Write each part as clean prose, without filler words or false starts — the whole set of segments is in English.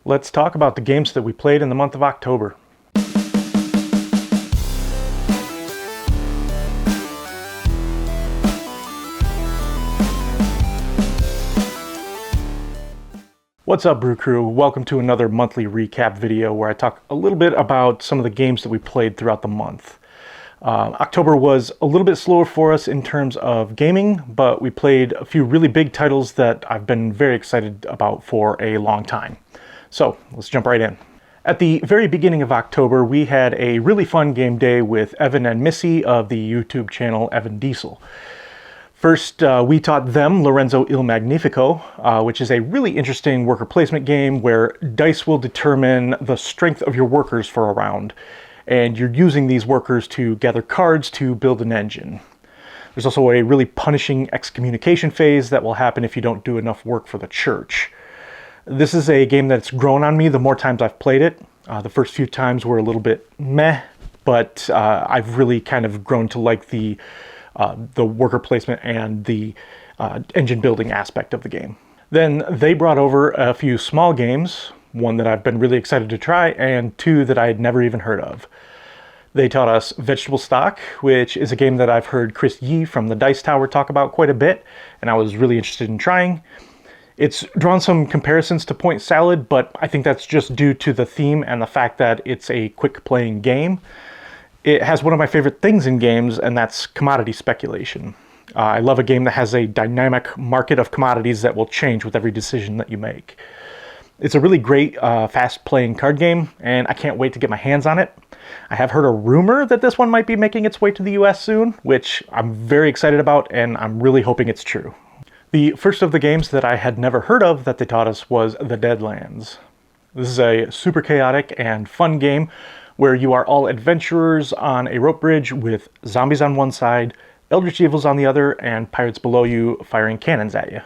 Let's talk about the games that we played in the month of October. What's up, Brew Crew? Welcome to another monthly recap video where I talk a little bit about some of the games that we played throughout the month. October was a little bit slower for us in terms of gaming, but we played a few really big titles that I've been very excited about for a long time. So let's jump right in. At the very beginning of October, we had a really fun game day with Evan and Missy of the YouTube channel Evan Diesel. First, we taught them Lorenzo Il Magnifico, which is a really interesting worker placement game where dice will determine the strength of your workers for a round, and you're using these workers to gather cards to build an engine. There's also a really punishing excommunication phase that will happen if you don't do enough work for the church. This is a game that's grown on me the more times I've played it. The first few times were a little bit meh, but I've really kind of grown to like the worker placement and the engine building aspect of the game. Then they brought over a few small games, one that I've been really excited to try, and two that I had never even heard of. They taught us Vegetable Stock, which is a game that I've heard Chris Yee from the Dice Tower talk about quite a bit, and I was really interested in trying. It's drawn some comparisons to Point Salad, but I think that's just due to the theme and the fact that it's a quick playing game. It has one of my favorite things in games, and that's commodity speculation. I love a game that has a dynamic market of commodities that will change with every decision that you make. It's a really great, fast-playing card game, and I can't wait to get my hands on it. I have heard a rumor that this one might be making its way to the US soon, which I'm very excited about, and I'm really hoping it's true. The first of the games that I had never heard of that they taught us was The Deadlands. This is a super chaotic and fun game where you are all adventurers on a rope bridge with zombies on one side, eldritch evils on the other, and pirates below you firing cannons at you.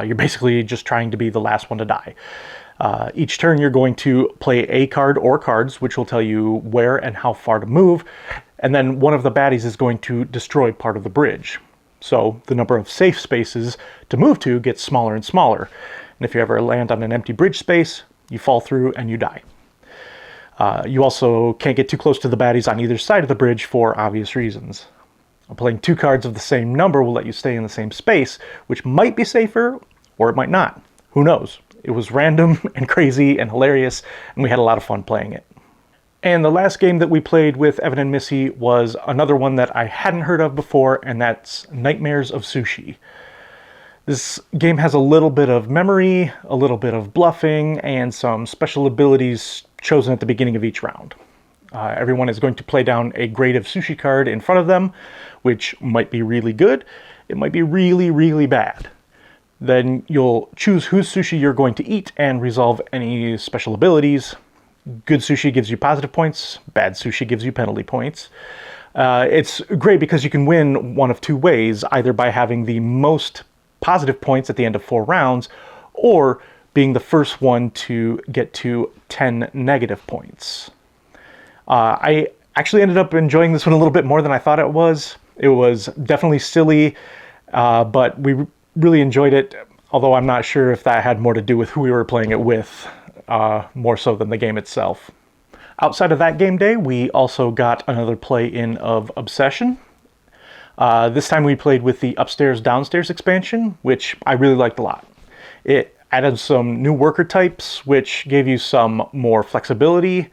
You're basically just trying to be the last one to die. Each turn you're going to play a card or cards, which will tell you where and how far to move, and then one of the baddies is going to destroy part of the bridge. So the number of safe spaces to move to gets smaller and smaller. And if you ever land on an empty bridge space, you fall through and you die. You also can't get too close to the baddies on either side of the bridge for obvious reasons. Playing two cards of the same number will let you stay in the same space, which might be safer, or it might not. Who knows? It was random and crazy and hilarious, and we had a lot of fun playing it. And the last game that we played with Evan and Missy was another one that I hadn't heard of before, and that's Nightmares of Sushi. This game has a little bit of memory, a little bit of bluffing, and some special abilities chosen at the beginning of each round. Everyone is going to play down a grade of sushi card in front of them, which might be really good, it might be really, really bad. Then you'll choose whose sushi you're going to eat and resolve any special abilities. Good sushi gives you positive points, bad sushi gives you penalty points. It's great because you can win one of two ways, either by having the most positive points at the end of 4 rounds, or being the first one to get to 10 negative points. I actually ended up enjoying this one a little bit more than I thought it was. It was definitely silly, but we really enjoyed it, although I'm not sure if that had more to do with who we were playing it with, more so than the game itself. Outside of that game day, we also got another play-in of Obsession. This time we played with the Upstairs-Downstairs expansion, which I really liked a lot. It added some new worker types, which gave you some more flexibility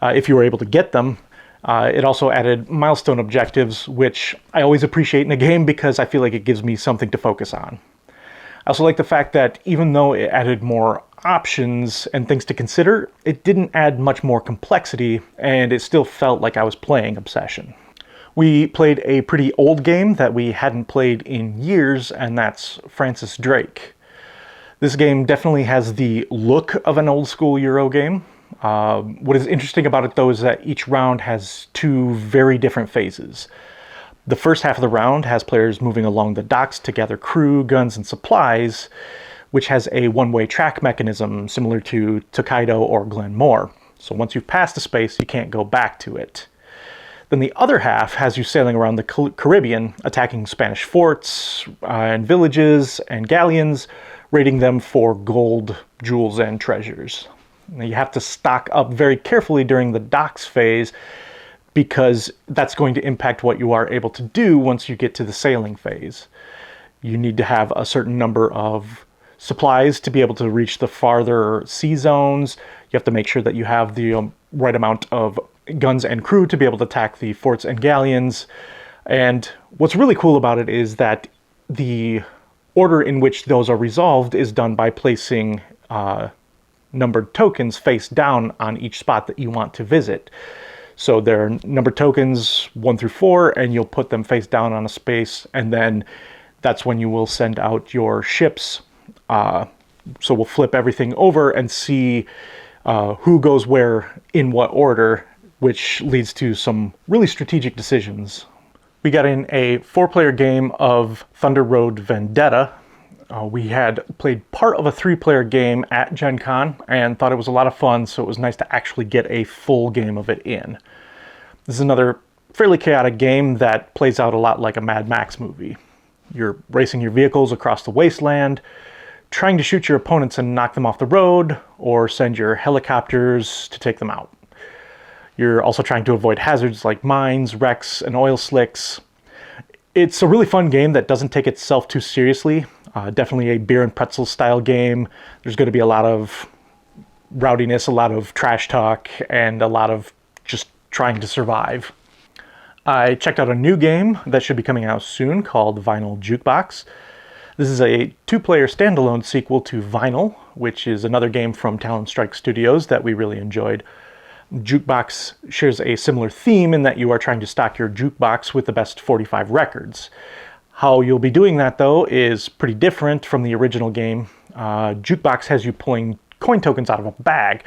if you were able to get them. It also added milestone objectives, which I always appreciate in a game because I feel like it gives me something to focus on. I also like the fact that even though it added more options and things to consider, it didn't add much more complexity, and it still felt like I was playing Obsession. We played a pretty old game that we hadn't played in years, and that's Francis Drake. This game definitely has the look of an old school Euro game. What is interesting about it, though, is that each round has 2 very different phases. The first half of the round has players moving along the docks to gather crew, guns, and supplies, which has a one-way track mechanism similar to Tokaido or Glenmore. So once you've passed a space, you can't go back to it. Then the other half has you sailing around the Caribbean, attacking Spanish forts and villages and galleons, raiding them for gold, jewels, and treasures. Now, you have to stock up very carefully during the docks phase because that's going to impact what you are able to do once you get to the sailing phase. You need to have a certain number of supplies to be able to reach the farther sea zones. You have to make sure that you have the right amount of guns and crew to be able to attack the forts and galleons. And what's really cool about it is that the order in which those are resolved is done by placing numbered tokens face down on each spot that you want to visit. So there are numbered tokens 1 through 4, and you'll put them face down on a space, and then that's when you will send out your ships. So we'll flip everything over and see who goes where in what order, which leads to some really strategic decisions. We got in a 4-player game of Thunder Road Vendetta. We had played part of a 3-player game at Gen Con and thought it was a lot of fun, so it was nice to actually get a full game of it in. This is another fairly chaotic game that plays out a lot like a Mad Max movie. You're racing your vehicles across the wasteland, trying to shoot your opponents and knock them off the road, or send your helicopters to take them out. You're also trying to avoid hazards like mines, wrecks, and oil slicks. It's a really fun game that doesn't take itself too seriously. Definitely a beer and pretzel style game. There's going to be a lot of rowdiness, a lot of trash talk, and a lot of just trying to survive. I checked out a new game that should be coming out soon called Vinyl Jukebox. This is a 2-player standalone sequel to Vinyl, which is another game from Talon Strike Studios that we really enjoyed. Jukebox shares a similar theme in that you are trying to stock your jukebox with the best 45 records. How you'll be doing that, though, is pretty different from the original game. Jukebox has you pulling coin tokens out of a bag,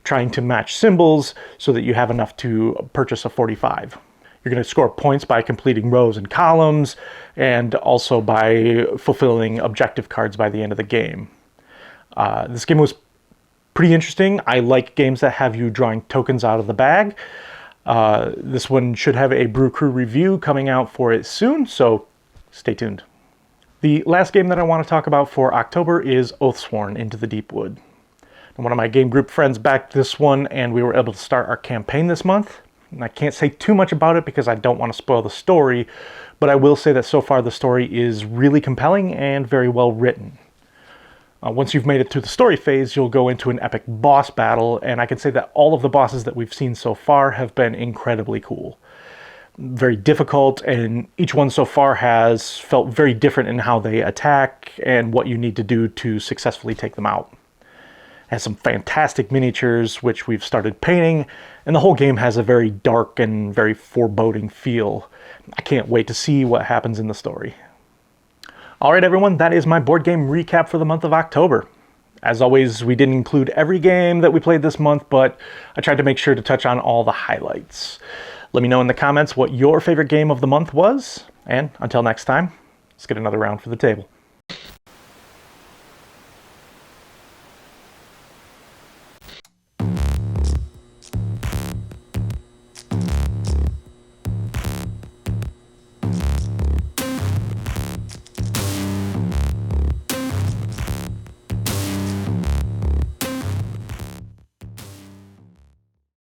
trying to match symbols so that you have enough to purchase a 45. You're going to score points by completing rows and columns, and also by fulfilling objective cards by the end of the game. This game was pretty interesting. I like games that have you drawing tokens out of the bag. This one should have a Brew Crew review coming out for it soon, so stay tuned. The last game that I want to talk about for October is Oathsworn Into the Deepwood. One of my game group friends backed this one, and we were able to start our campaign this month. And I can't say too much about it because I don't want to spoil the story, but I will say that so far the story is really compelling and very well written. Once you've made it through the story phase, you'll go into an epic boss battle, and I can say that all of the bosses that we've seen so far have been incredibly cool. Very difficult, and each one so far has felt very different in how they attack and what you need to do to successfully take them out. It has some fantastic miniatures, which we've started painting, and the whole game has a very dark and very foreboding feel. I can't wait to see what happens in the story. Alright everyone, that is my board game recap for the month of October. As always, we didn't include every game that we played this month, but I tried to make sure to touch on all the highlights. Let me know in the comments what your favorite game of the month was, and until next time, let's get another round for the table.